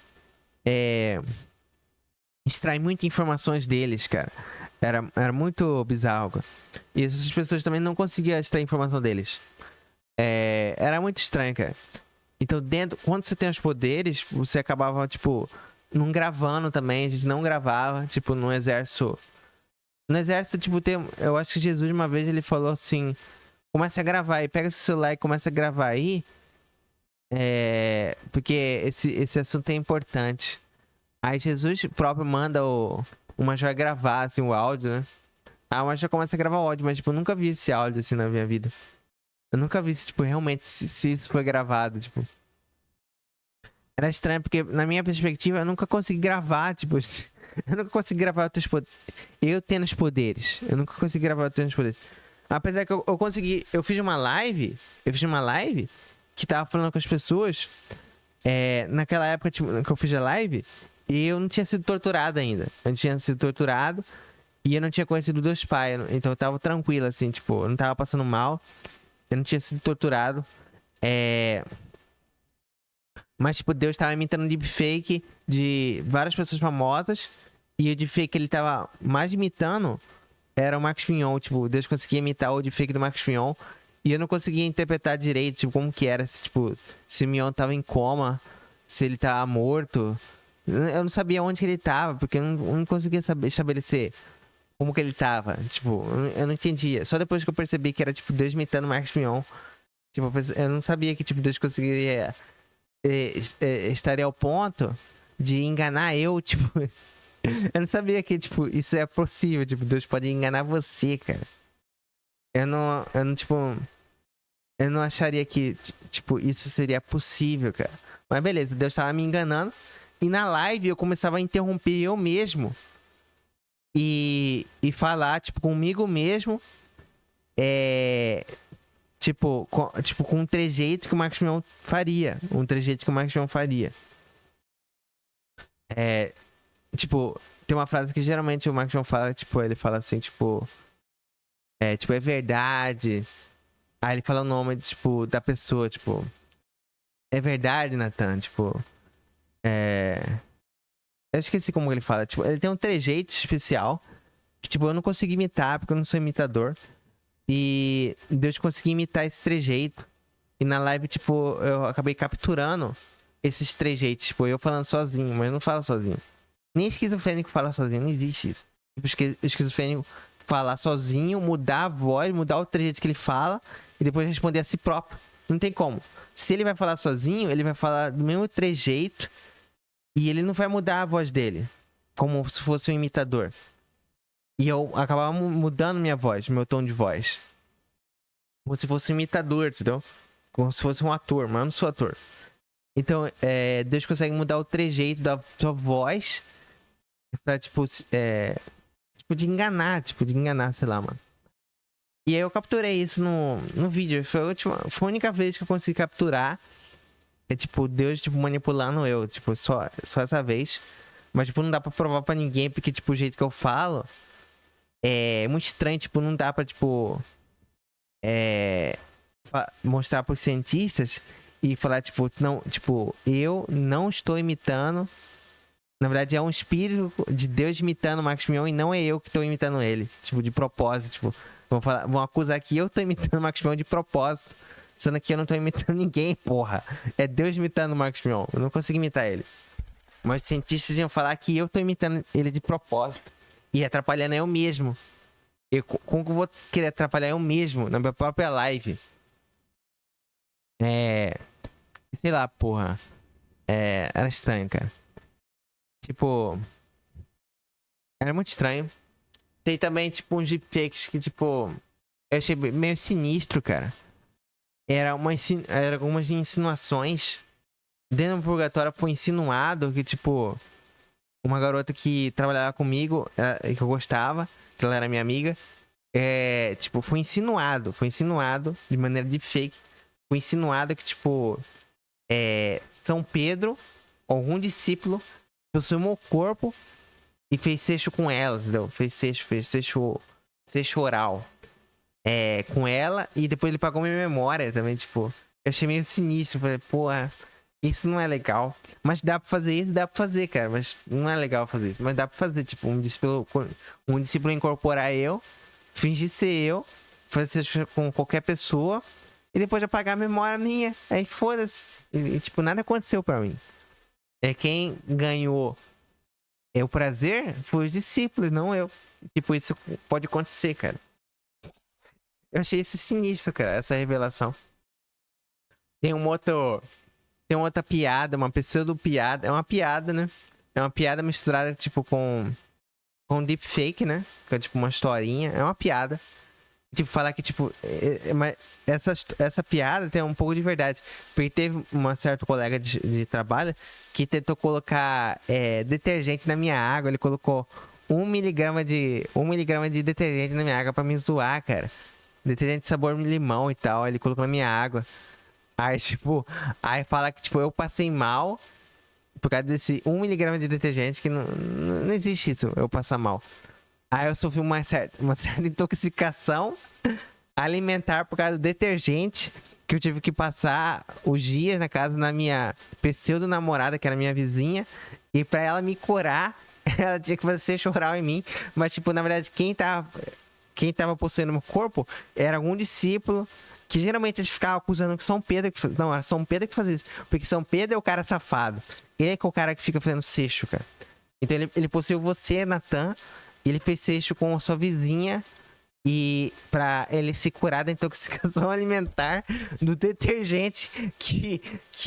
extrair muitas informações deles, cara. Era muito bizarro, cara. E essas pessoas também não conseguiam extrair informação deles. Era muito estranho, cara. Então, quando você tem os poderes, você acabava, tipo, não gravando também. A gente não gravava, tipo, no exército. No exército, tipo, eu acho que Jesus, uma vez, ele falou assim: começa a gravar aí, pega seu celular e começa a gravar aí. Porque esse assunto é importante. Aí Jesus próprio manda o Major gravar, assim, o áudio, né? Aí o Major começa a gravar o áudio, mas, tipo, eu nunca vi esse áudio, assim, na minha vida. Eu nunca vi, tipo, realmente, se isso foi gravado, tipo. Era estranho, porque na minha perspectiva, eu nunca consegui gravar, tipo. Eu nunca consegui gravar outros poderes. Eu tendo os poderes. Eu nunca consegui gravar outros poderes. Apesar que eu consegui. Eu fiz uma live. Que tava falando com as pessoas. Naquela época, tipo, que eu fiz a live. E eu não tinha sido torturado ainda. Eu não tinha sido torturado. E eu não tinha conhecido Deus Pai. Então eu tava tranquilo, assim, tipo, eu não tava passando mal. Eu não tinha sido torturado. Mas, tipo, Deus tava imitando um deepfake de várias pessoas famosas. E o deepfake que ele tava mais imitando era o Marcos Fignon. Tipo, Deus conseguia imitar o deepfake do Marcos Fignon. E eu não conseguia interpretar direito, tipo, como que era. Se o Mion tava em coma, se ele tava morto. Eu não sabia onde que ele tava, porque eu não conseguia estabelecer como que ele tava. Tipo, eu não entendia. Só depois que eu percebi que era, tipo, Deus imitando o Marcos Fignon. Tipo, eu não sabia que, tipo, Deus conseguiria estaria ao ponto de enganar eu, tipo. Eu não sabia que, tipo, isso é possível. Tipo, Deus pode enganar você, cara. Tipo. Eu não acharia que, tipo, isso seria possível, cara. Mas beleza, Deus tava me enganando. E na live eu começava a interromper eu mesmo. E falar, tipo, comigo mesmo. Com um trejeito que o Marcos Mion faria. Um trejeito que o Marcos Mion faria. Tipo, tem uma frase que geralmente o Marcos Mion fala, tipo, ele fala assim, tipo... é verdade. Aí ele fala o nome, tipo, da pessoa, tipo... É verdade, Nathan, tipo... Eu esqueci como ele fala, tipo, ele tem um trejeito especial que, tipo, eu não consegui imitar, porque eu não sou imitador. E Deus conseguiu imitar esse trejeito. E na live, tipo, eu acabei capturando esses trejeitos. Tipo, eu falando sozinho, mas eu não falo sozinho. Nem esquizofrênico fala sozinho, não existe isso. Tipo, esquizofrênico falar sozinho, mudar a voz, mudar o trejeito que ele fala e depois responder a si próprio. Não tem como. Se ele vai falar sozinho, ele vai falar do mesmo trejeito e ele não vai mudar a voz dele, como se fosse um imitador. E eu acabava mudando minha voz, meu tom de voz. como se fosse um imitador, entendeu? Como se fosse um ator, mas eu não sou ator. Então, Deus consegue mudar o trejeito da sua voz pra, tipo, tipo, de enganar, sei lá, mano. E aí eu capturei isso no vídeo. Foi a única vez que eu consegui capturar. É tipo, Deus, tipo, manipulando eu. Tipo, só essa vez. Mas, tipo, não dá pra provar pra ninguém, porque, tipo, o jeito que eu falo é muito estranho. Tipo, não dá pra, tipo, mostrar pros cientistas e falar, tipo, não, tipo, eu não estou imitando. Na verdade, é um espírito de Deus imitando o Marcos Mion e não é eu que estou imitando ele. Tipo, de propósito. Tipo, vão acusar que eu tô imitando o Marcos Mion de propósito. Sendo que eu não tô imitando ninguém, porra. É Deus imitando o Marcos Mion. Eu não consigo imitar ele. Mas os cientistas iam falar que eu tô imitando ele de propósito. E atrapalhando eu mesmo. Como que eu vou querer atrapalhar eu mesmo na minha própria live? Sei lá, porra. Era estranho, cara. Tipo, era muito estranho. Tem também, tipo, uns deepfakes que, tipo, eu achei meio sinistro, cara. Era algumas insinuações. Dentro do purgatório foi insinuado que, tipo, uma garota que trabalhava comigo, que eu gostava, que ela era minha amiga, tipo, foi insinuado de maneira deepfake. Foi insinuado que, tipo, São Pedro, algum discípulo, possuiu meu corpo e fez sexo com elas, entendeu? Fez sexo oral. Com ela, e depois ele pagou minha memória também, tipo. Eu achei meio sinistro. Falei, porra, isso não é legal. Mas dá pra fazer isso, dá pra fazer, cara. Mas não é legal fazer isso. Mas dá pra fazer, tipo, um discípulo incorporar eu, fingir ser eu, fazer sexo com qualquer pessoa, e depois apagar a memória minha. Aí foda-se. Tipo, nada aconteceu pra mim. Quem ganhou o prazer foi os discípulos, não eu. Tipo, isso pode acontecer, cara. Eu achei isso sinistro, cara, essa revelação. Tem um outro. Tem uma outra piada, uma pseudo-piada. É uma piada, né? É uma piada misturada, tipo, com deepfake, né? Que é tipo uma historinha. É uma piada. Tipo, falar que, tipo. Mas essa piada tem um pouco de verdade. Porque teve uma certa colega de trabalho que tentou colocar detergente na minha água. Ele colocou 1 miligrama de detergente na minha água pra me zoar, cara. Detergente de sabor limão e tal. Ele colocou na minha água. Aí, tipo, aí fala que, tipo, eu passei mal por causa desse 1 miligrama de detergente, que não existe isso, eu passar mal. Aí eu sofri uma certa intoxicação alimentar por causa do detergente, que eu tive que passar os dias na casa da minha pseudo-namorada, que era minha vizinha, e pra ela me curar, ela tinha que fazer chorar em mim, mas, tipo, na verdade, quem tava possuindo meu corpo era algum discípulo que geralmente eles ficavam acusando que São Pedro não, era São Pedro que fazia isso, porque São Pedro é o cara safado, ele é que é o cara que fica fazendo sexo, cara. Então ele possuiu você, Natan, e ele fez sexo com a sua vizinha e pra ele se curar da intoxicação alimentar do detergente que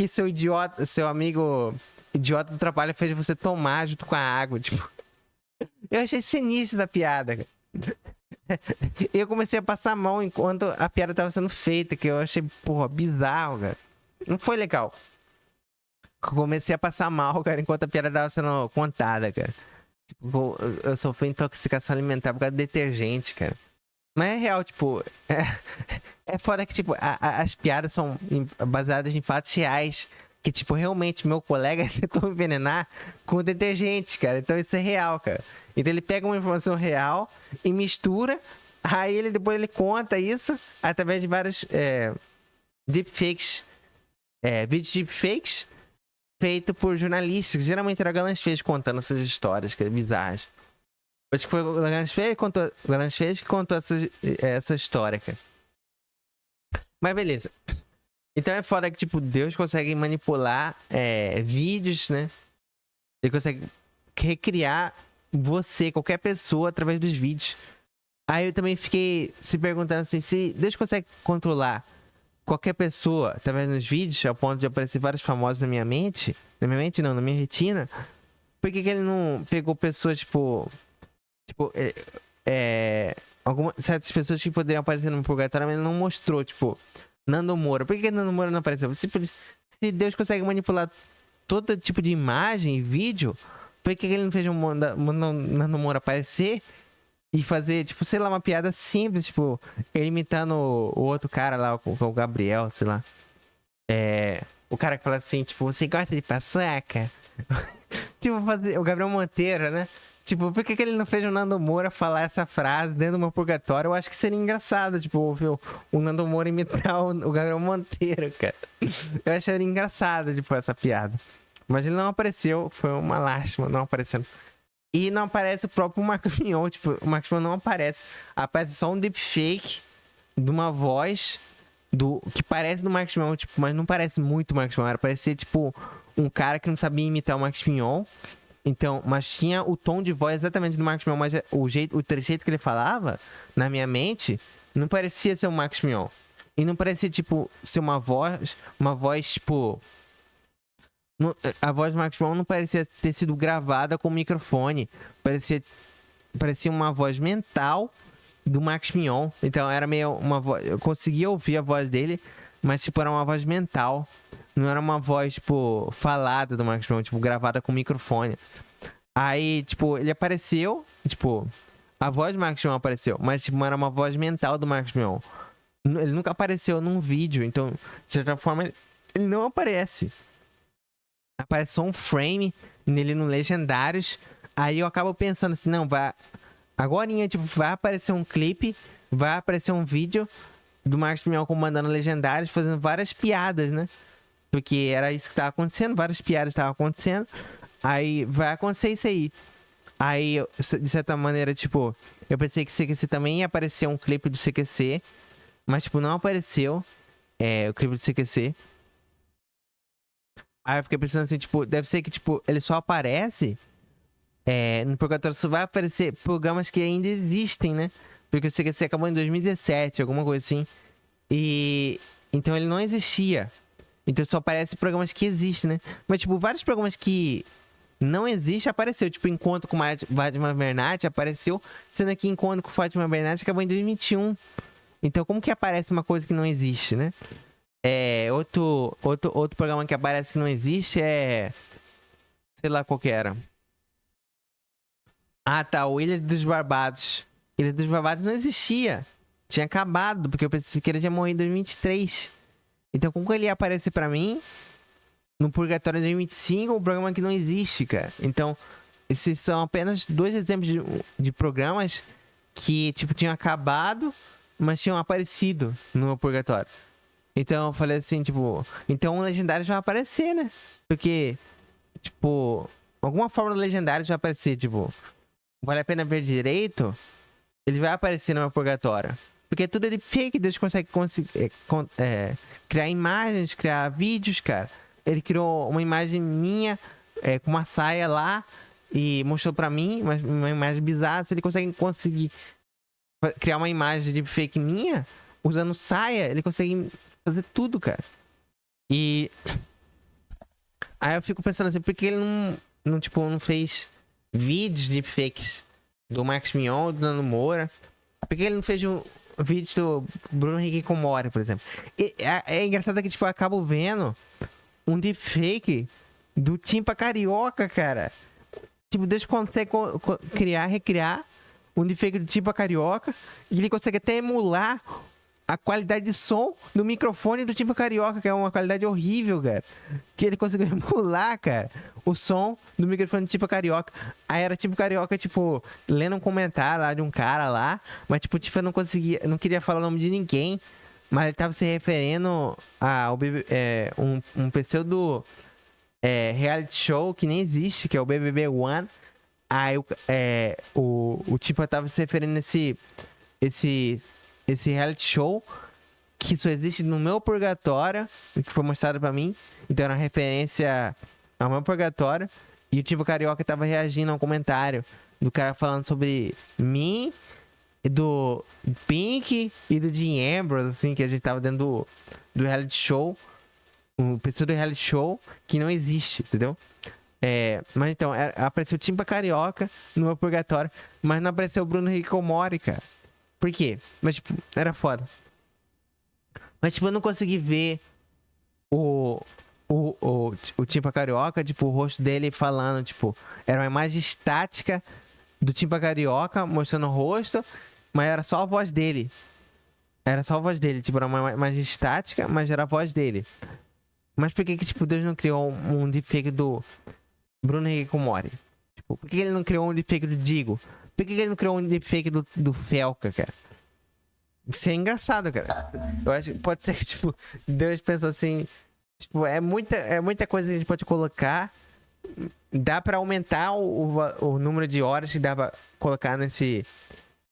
seu amigo idiota do trabalho fez você tomar junto com a água, tipo. Eu achei sinistro da piada, cara. Eu comecei a passar mal enquanto a piada tava sendo feita, que eu achei, porra, bizarro, cara. Não foi legal. Eu comecei a passar mal, cara, enquanto a piada tava sendo contada, cara. Tipo, eu sofri intoxicação alimentar por causa do detergente, cara. Mas é real, tipo, é foda que, tipo, as piadas são baseadas em fatos reais. Que, tipo, realmente meu colega tentou envenenar com detergente, cara. Então isso é real, cara. Então ele pega uma informação real e mistura. Aí depois ele conta isso através de vários deepfakes. Vídeos deepfakes feitos por jornalistas. Geralmente era Galãs Feios contando essas histórias, que é bizarras. Acho que foi o Galãs Feios que contou essa história, cara. Mas beleza. Então é foda que, tipo, Deus consegue manipular vídeos, né? Ele consegue recriar você, qualquer pessoa, através dos vídeos. Aí eu também fiquei se perguntando assim, se Deus consegue controlar qualquer pessoa através dos vídeos, ao ponto de aparecer vários famosos na minha mente, não, na minha retina, por que ele não pegou pessoas, tipo, certas pessoas que poderiam aparecer no purgatório, mas ele não mostrou, tipo, Nando Moura. Por que Nando Moura não apareceu? Se Deus consegue manipular todo tipo de imagem e vídeo, por que ele não fez um Nando Moura aparecer e fazer, tipo, sei lá, uma piada simples, tipo, ele imitando o outro cara lá, o Gabriel, sei lá. O cara que fala assim, tipo, você gosta de paçoca? Tipo, fazer o Gabriel Monteiro, né? Tipo, por que ele não fez o Nando Moura falar essa frase dentro de uma purgatório? Eu acho que seria engraçado, tipo, ouvir o Nando Moura imitar o Gabriel Monteiro, cara. Eu acharia engraçado, tipo, essa piada. Mas ele não apareceu, foi uma lástima não aparecendo. E não aparece o próprio Marcos Mion, tipo, o Marcos Mion não aparece. Aparece só um deepfake de uma voz que parece do Marcos Mion, tipo, mas não parece muito o Marcos Mion. Era parecer, tipo, um cara que não sabia imitar o Marcos Mion. Então, mas tinha o tom de voz exatamente do Marcos Mion, mas o trejeito que ele falava, na minha mente, não parecia ser o Marcos Mion. E não parecia, tipo, ser uma voz, tipo... A voz do Marcos Mion não parecia ter sido gravada com microfone. Parecia uma voz mental do Marcos Mion. Então, era meio uma voz... Eu conseguia ouvir a voz dele, mas, tipo, era uma voz mental. Não era uma voz, tipo, falada do Marcos Mion, tipo, gravada com microfone. Aí, tipo, ele apareceu, tipo, a voz do Marcos Mion apareceu, mas, tipo, era uma voz mental do Marcos Mion. Ele nunca apareceu num vídeo, então, de certa forma, ele não aparece. Aparece só um frame nele no Legendários. Aí eu acabo pensando assim, não, vai... Agorinha, tipo, vai aparecer um clipe, vai aparecer um vídeo do Marcos Mion comandando Legendários, fazendo várias piadas, né? Porque era isso que tava acontecendo, várias piadas estavam acontecendo. Aí vai acontecer isso aí. Aí, de certa maneira, tipo, eu pensei que CQC também ia aparecer um clipe do CQC. Mas, tipo, não apareceu o clipe do CQC. Aí eu fiquei pensando assim, tipo, deve ser que, tipo, ele só aparece no Purgatório, só vai aparecer programas que ainda existem, né? Porque o CQC acabou em 2017, alguma coisa assim. E então ele não existia. Então só aparece programas que existem, né? Mas, tipo, vários programas que não existem apareceu. Tipo, Encontro com Fátima Bernardi apareceu, sendo que Encontro com Fátima Bernardi acabou em 2021. Então, como que aparece uma coisa que não existe, né? Outro programa que aparece que não existe é... Sei lá qual que era. Ah, tá. O Ilha dos Barbados. Ilha dos Barbados não existia. Tinha acabado, porque eu pensei que ele tinha morrido em 2023. Então, como que ele ia aparecer pra mim no Purgatório de 2025, um programa que não existe, cara? Então, esses são apenas 2 exemplos de programas que, tipo, tinham acabado, mas tinham aparecido no meu Purgatório. Então, eu falei assim, tipo... Então, o Legendário vai aparecer, né? Porque, tipo... Alguma forma do Legendário vai aparecer, tipo... Vale a pena ver direito? Ele vai aparecer no meu Purgatório. Porque tudo é fake, Deus consegue criar imagens, criar vídeos, cara. Ele criou uma imagem minha com uma saia lá e mostrou pra mim uma imagem bizarra. Se ele conseguir criar uma imagem de fake minha usando saia, ele consegue fazer tudo, cara. E aí eu fico pensando assim, por que ele não fez vídeos de fakes do Marcos Mion, do Nando Moura? Por que ele não fez um vídeo do Bruno Henrique Comori, por exemplo? É engraçado que, tipo, eu acabo vendo um deepfake do Timpa Carioca, cara. Tipo, Deus consegue recriar um deepfake do Timpa Carioca e ele consegue até emular a qualidade de som do microfone do Timpa Carioca, que é uma qualidade horrível, cara. Que ele conseguiu emular, cara, o som do microfone do Timpa Carioca. Aí era Timpa Carioca, tipo, lendo um comentário lá de um cara lá, mas, tipo, eu não queria falar o nome de ninguém, mas ele tava se referindo ao um pseudo reality show que nem existe, que é o BBB One. Aí o Timpa tava se referindo esse reality show que só existe no meu Purgatório, que foi mostrado pra mim. Então era referência ao meu Purgatório. E o Timpa Carioca tava reagindo a um comentário do cara falando sobre mim, do Pink e do Dean Ambrose, assim, que a gente tava dentro do reality show. Um pessoa do reality show que não existe, entendeu? Mas então, apareceu o Timpa Carioca no meu Purgatório, mas não apareceu o Bruno Henrique Comori, cara. Por quê? Mas, tipo, era foda. Mas, tipo, eu não consegui ver o, o Timpa Carioca, tipo, o rosto dele falando, tipo, era uma imagem estática do Timpa Carioca mostrando o rosto, mas era só a voz dele. Era só a voz dele, tipo, era uma imagem estática, mas era a voz dele. Mas por que que, tipo, Deus não criou um deepfake do Bruno Henrique Mori? Tipo, por que ele não criou um deepfake do Digo? Por que ele não criou um deepfake do Felca, cara? Isso é engraçado, cara. Eu acho que pode ser que, tipo, Deus pensou assim, tipo, é muita coisa que a gente pode colocar. Dá pra aumentar o número de horas que dá pra colocar nesse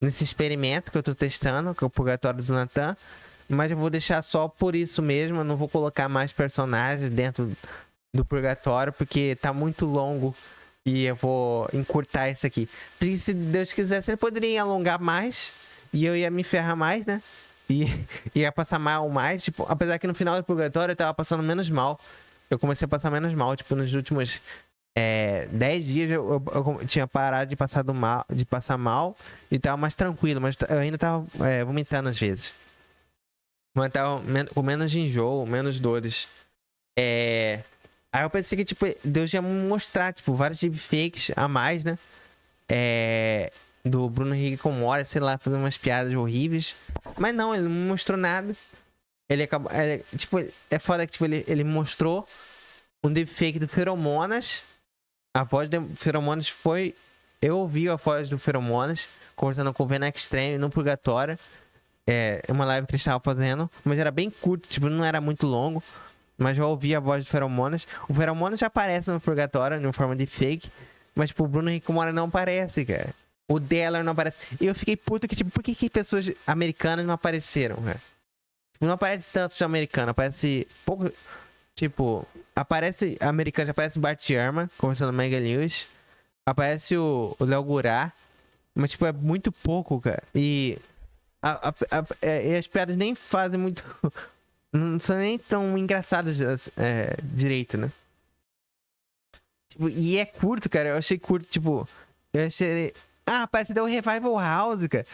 experimento que eu tô testando, que é o Purgatório do Natan. Mas eu vou deixar só por isso mesmo. Eu não vou colocar mais personagens dentro do Purgatório, porque tá muito longo. E eu vou encurtar isso aqui. Porque se Deus quisesse, ele poderia alongar mais. E eu ia me ferrar mais, né? E ia passar mal mais. Tipo, apesar que no final do Purgatório eu tava passando menos mal. Eu comecei a passar menos mal. Tipo, nos últimos 10 dias eu tinha parado de passar mal e tava mais tranquilo, mas eu ainda tava vomitando às vezes. Mas tava com menos enjoo, menos dores. Aí eu pensei que, tipo, Deus ia mostrar, tipo, vários deepfakes a mais, né? Do Bruno Henrique com Mora, sei lá, fazendo umas piadas horríveis. Mas não, ele não mostrou nada. Ele acabou. Tipo, é foda que tipo, ele mostrou um deepfake do Feromonas. A voz do Feromonas foi. Eu ouvi a voz do Feromonas conversando com o Venom Extreme no Purgatório. Uma live que eles estavam fazendo. Mas era bem curto, tipo, não era muito longo. Mas eu ouvi a voz do Feromonas. O Feromonas já aparece no Purgatório, em forma de fake. Mas, tipo, o Bruno Henrique Mora não aparece, cara. O Deller não aparece. E eu fiquei puto que, tipo, por que pessoas americanas não apareceram, cara? Não aparece tanto de americano, aparece pouco. Tipo, aparece americano, aparece Bart Ehrman conversando com Mega Lewis. Aparece o Léo Goulart. Mas, tipo, é muito pouco, cara. E as piadas nem fazem muito. Não são nem tão engraçadas direito, né? Tipo, e é curto, cara. Eu achei curto, tipo. Eu achei. Ah, parece dar um Revival House, cara.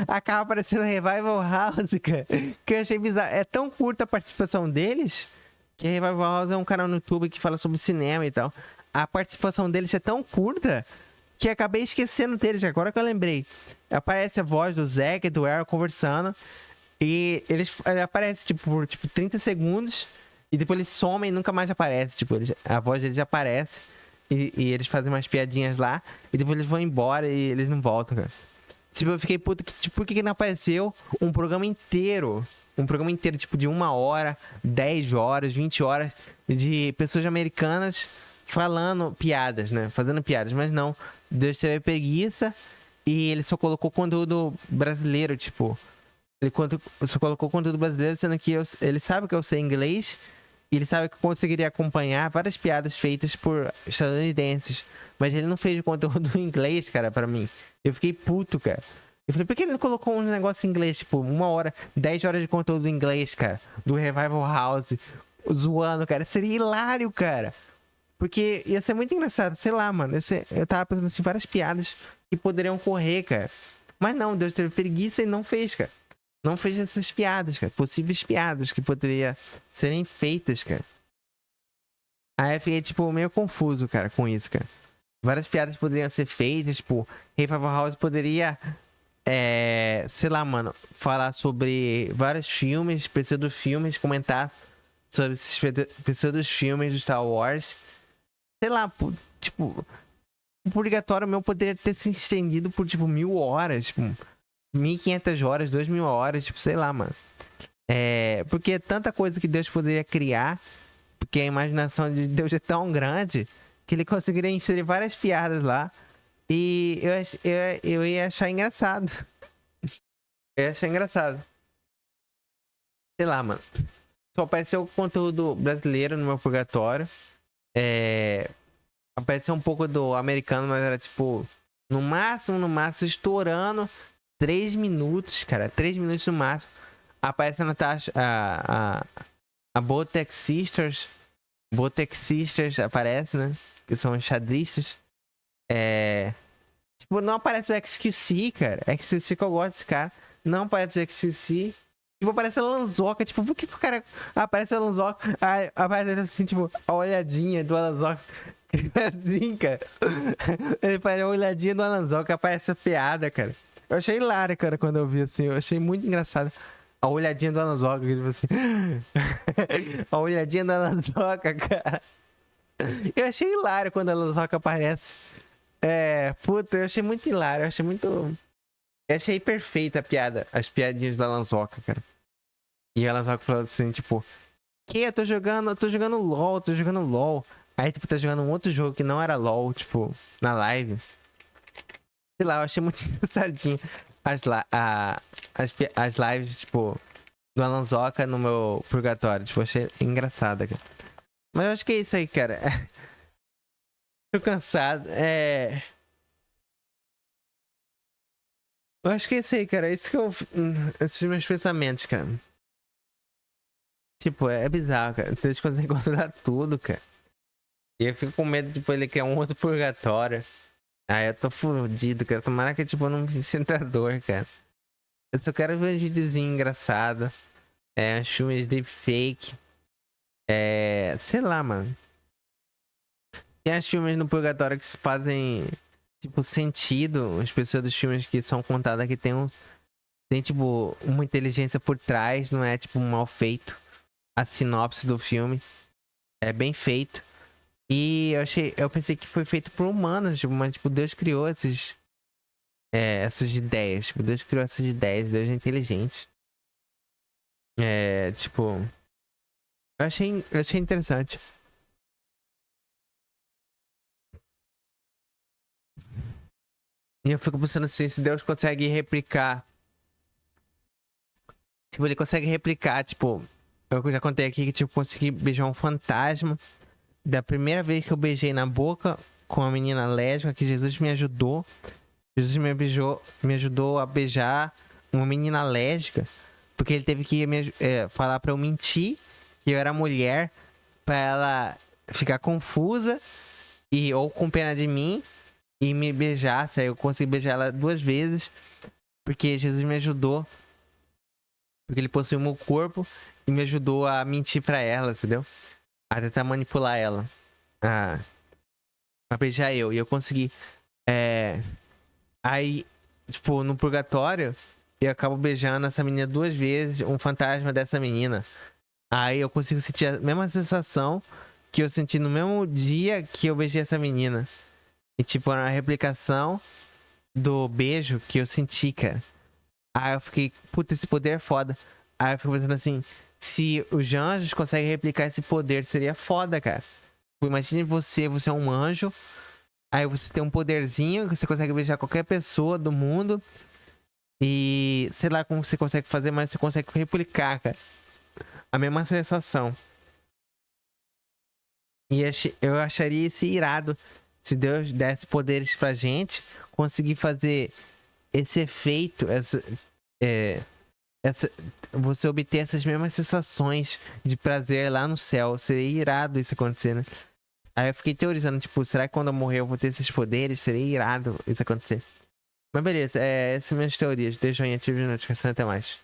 Acaba aparecendo Revival House, cara. Que eu achei bizarro. É tão curta a participação deles que Revival House é um canal no YouTube que fala sobre cinema e tal. A participação deles é tão curta que acabei esquecendo deles. Agora que eu lembrei. Aparece a voz do Zack e do Errol conversando. E ele aparece, tipo, por 30 segundos. E depois eles somem e nunca mais aparece. Tipo, a voz deles aparece. E eles fazem umas piadinhas lá. E depois eles vão embora e eles não voltam, cara. Tipo, eu fiquei puto que, tipo, por que não apareceu um programa inteiro? Um programa inteiro, tipo, de 1 hora, 10 horas, 20 horas de pessoas americanas falando piadas, né? Fazendo piadas. Mas não. Deus teve preguiça e ele só colocou conteúdo brasileiro, tipo. Ele só colocou conteúdo brasileiro, sendo que ele sabe que eu sei inglês. E ele sabe que eu conseguiria acompanhar várias piadas feitas por estadunidenses. Mas ele não fez conteúdo em inglês, cara, pra mim. Eu fiquei puto, cara. Eu falei, por que ele não colocou um negócio em inglês? Tipo, 1 hora, 10 horas de conteúdo em inglês, cara. Do Revival House. Zoando, cara. Seria hilário, cara. Porque ia ser muito engraçado. Sei lá, mano. Eu tava pensando assim, várias piadas que poderiam correr, cara. Mas não, Deus teve preguiça e não fez, cara. Não fez essas piadas, cara. Possíveis piadas que poderiam serem feitas, cara. Aí eu fiquei, tipo, meio confuso, cara, com isso, cara. Várias piadas poderiam ser feitas, tipo, Revival House poderia, sei lá, mano, falar sobre vários filmes, pseudo-filmes, comentar sobre esses pseudo-filmes do Star Wars. Sei lá, tipo, o Purgatório meu poderia ter se estendido por, tipo, 1000 horas, tipo, 1500 horas, 2000 horas, tipo, sei lá, mano. Porque é tanta coisa que Deus poderia criar, porque a imaginação de Deus é tão grande que ele conseguiria inserir várias piadas lá. E eu ia achar engraçado. Eu ia achar engraçado. Sei lá, mano. Só apareceu conteúdo brasileiro no meu Purgatório. Apareceu um pouco do americano, mas era tipo, no máximo, estourando 3 minutos, cara. 3 minutos no máximo. Aparece a Natasha, a Botex Sisters. Botex Sisters aparece, né? Que são xadristas. Tipo, não aparece o XQC, cara. XQC que eu gosto desse cara. Não aparece o XQC. Tipo, aparece a Lanzoca. Tipo, por que o cara aparece a Lanzoca? Aí aparece assim, tipo, a olhadinha do Alanzoca. Assim, cara. Ele faz a olhadinha do Alanzoca, aparece a piada, cara. Eu achei hilário, cara, quando eu vi assim. Eu achei muito engraçado. A olhadinha do Alanzoca, que tipo assim. A olhadinha do Alanzoca, cara. Eu achei hilário quando a Alanzoca aparece. Puta, eu achei muito hilário. Eu achei muito. Eu achei perfeita a piada. As piadinhas da Lanzoca, cara. E a Lanzoca falou assim, tipo. Que? Eu tô jogando LOL, tô jogando LOL. Aí, tipo, tá jogando um outro jogo que não era LOL, tipo, na live. Sei lá, eu achei muito engraçadinho as lives, tipo, do Alanzoca no meu purgatório. Tipo, eu achei engraçada, cara. Mas eu acho que é isso aí, cara. Tô cansado. Eu acho que é isso aí, cara. Isso que eu. Esses meus pensamentos, cara. Tipo, é bizarro, cara. Eles conseguem controlar tudo, cara. E eu fico com medo, tipo, ele criar um outro purgatório. Aí eu tô fudido, cara. Tomara que, tipo, eu não me sinta dor, cara. Eu só quero ver um videozinho engraçado. Uns filmes de deepfake. Sei lá, mano. Tem as filmes no purgatório que se fazem, tipo, sentido. As pessoas dos filmes que são contadas que tem, tipo, uma inteligência por trás. Não é, tipo, mal feito. A sinopse do filme é bem feito. E eu pensei que foi feito por humanos, tipo, mas tipo, Deus criou essas ideias. Tipo, Deus criou essas ideias, Deus é inteligente. Tipo, eu achei interessante. E eu fico pensando assim, se Deus consegue replicar. Tipo, ele consegue replicar, tipo, eu já contei aqui que, tipo, consegui beijar um fantasma. Da primeira vez que eu beijei na boca com a menina lésbica, que Jesus me ajudou. Jesus me ajudou a beijar uma menina lésbica, porque ele teve que falar pra eu mentir que eu era mulher, pra ela ficar confusa ou com pena de mim e me beijasse. Aí eu consegui beijar ela 2 vezes, porque Jesus me ajudou, porque ele possuiu meu corpo e me ajudou a mentir pra ela, entendeu? A tentar manipular ela, a, a beijar eu. E eu consegui. Aí, tipo, no purgatório, eu acabo beijando essa menina 2 vezes, um fantasma dessa menina. Aí eu consigo sentir a mesma sensação que eu senti no mesmo dia que eu beijei essa menina. E, tipo, era uma replicação do beijo que eu senti, cara. Aí eu fiquei, puta, esse poder é foda. Aí eu fico pensando assim, se os anjos conseguem replicar esse poder, seria foda, cara. Imagine você é um anjo. Aí você tem um poderzinho que você consegue beijar qualquer pessoa do mundo. E sei lá como você consegue fazer, mas você consegue replicar, cara. A mesma sensação. E eu acharia isso irado se Deus desse poderes pra gente conseguir fazer esse efeito, essa, você obter essas mesmas sensações de prazer lá no céu. Seria irado isso acontecer, né? Aí eu fiquei teorizando, tipo, será que quando eu morrer eu vou ter esses poderes? Seria irado isso acontecer. Mas beleza, essas são minhas teorias. Deixa o joinha, ative a notificação, até mais.